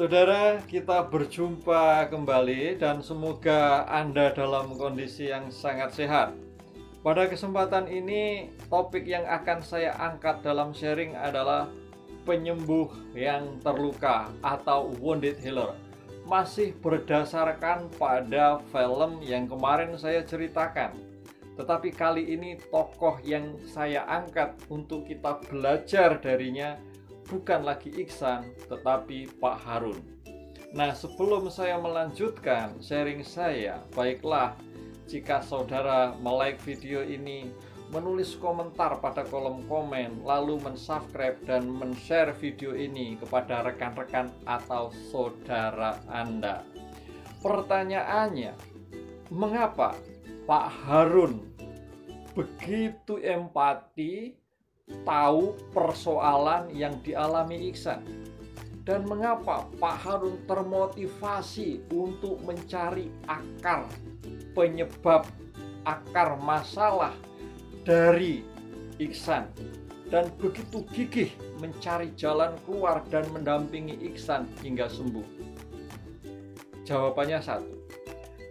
Saudara, kita berjumpa kembali dan semoga Anda dalam kondisi yang sangat sehat. Pada kesempatan ini, topik yang akan saya angkat dalam sharing adalah penyembuh yang terluka atau wounded healer. Masih berdasarkan pada film yang kemarin saya ceritakan. Tetapi kali ini tokoh yang saya angkat untuk kita belajar darinya bukan lagi Iksan, tetapi Pak Harun. Nah, sebelum saya melanjutkan sharing saya, baiklah jika saudara like video ini, menulis komentar pada kolom komen, lalu mensubscribe dan men-share video ini kepada rekan-rekan atau saudara Anda. Pertanyaannya, mengapa Pak Harun begitu empati tahu persoalan yang dialami Iksan, dan mengapa Pak Harun termotivasi untuk mencari akar penyebab, akar masalah dari Iksan, dan begitu gigih mencari jalan keluar dan mendampingi Iksan hingga sembuh. Jawabannya satu,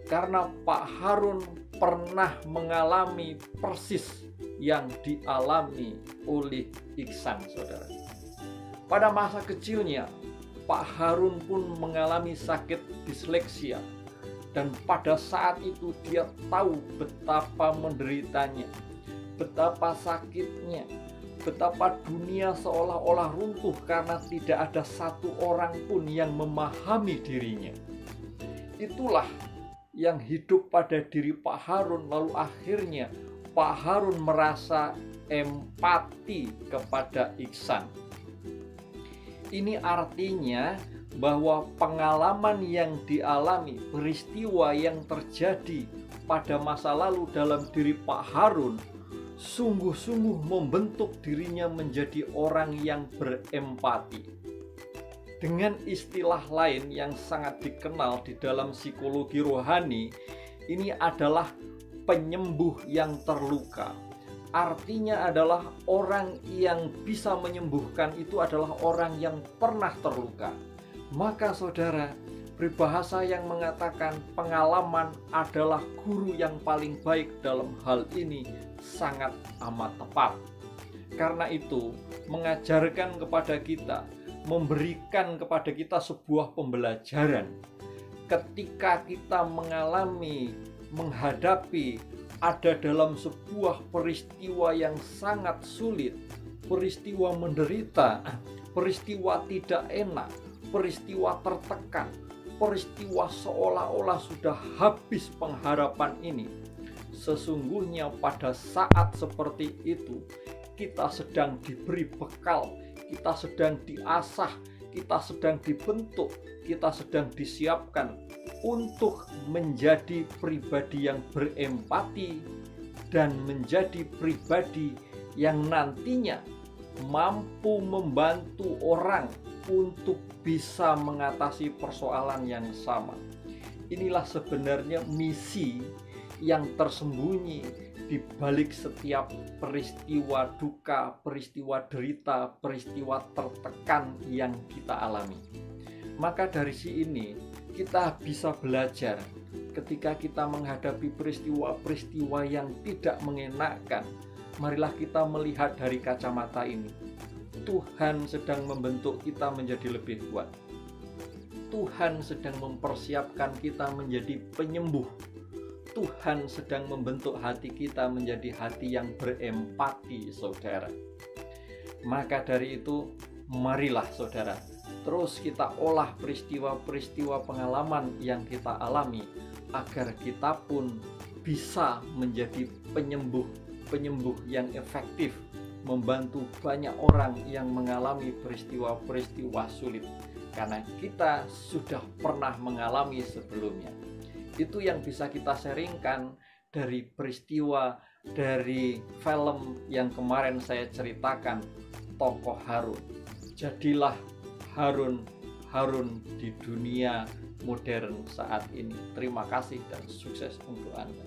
karena Pak Harun pernah mengalami persis yang dialami oleh Iksan, saudara. Pada masa kecilnya, Pak Harun pun mengalami sakit disleksia, dan pada saat itu dia tahu betapa menderitanya, betapa sakitnya, betapa dunia seolah-olah runtuh karena tidak ada satu orang pun yang memahami dirinya. Itulah yang hidup pada diri Pak Harun, lalu akhirnya Pak Harun merasa empati kepada Iksan. Ini artinya bahwa pengalaman yang dialami, peristiwa yang terjadi pada masa lalu dalam diri Pak Harun sungguh-sungguh membentuk dirinya menjadi orang yang berempati. Dengan istilah lain yang sangat dikenal di dalam psikologi rohani, ini adalah penyembuh yang terluka. Artinya adalah orang yang bisa menyembuhkan itu adalah orang yang pernah terluka. Maka saudara, peribahasa yang mengatakan pengalaman adalah guru yang paling baik dalam hal ini sangat amat tepat. Karena itu, mengajarkan kepada kita, memberikan kepada kita sebuah pembelajaran. Ketika kita menghadapi ada dalam sebuah peristiwa yang sangat sulit, peristiwa menderita, peristiwa tidak enak, peristiwa tertekan, peristiwa seolah-olah sudah habis pengharapan ini. Sesungguhnya pada saat seperti itu, kita sedang diberi bekal, kita sedang diasah, kita sedang dibentuk, kita sedang disiapkan untuk menjadi pribadi yang berempati dan menjadi pribadi yang nantinya mampu membantu orang untuk bisa mengatasi persoalan yang sama. Inilah sebenarnya misi yang tersembunyi di balik setiap peristiwa duka, peristiwa derita, peristiwa tertekan yang kita alami. Maka dari sini kita bisa belajar ketika kita menghadapi peristiwa-peristiwa yang tidak mengenakkan. Marilah kita melihat dari kacamata ini. Tuhan sedang membentuk kita menjadi lebih kuat. Tuhan sedang mempersiapkan kita menjadi penyembuh. Tuhan sedang membentuk hati kita menjadi hati yang berempati, saudara. Maka dari itu, marilah saudara, terus kita olah peristiwa-peristiwa pengalaman yang kita alami agar kita pun bisa menjadi penyembuh yang efektif, membantu banyak orang yang mengalami peristiwa-peristiwa sulit karena kita sudah pernah mengalami sebelumnya. Itu yang bisa kita sharingkan dari peristiwa dari film yang kemarin saya ceritakan, tokoh Harun. Jadilah Harun di dunia modern saat ini. Terima kasih dan sukses untuk Anda.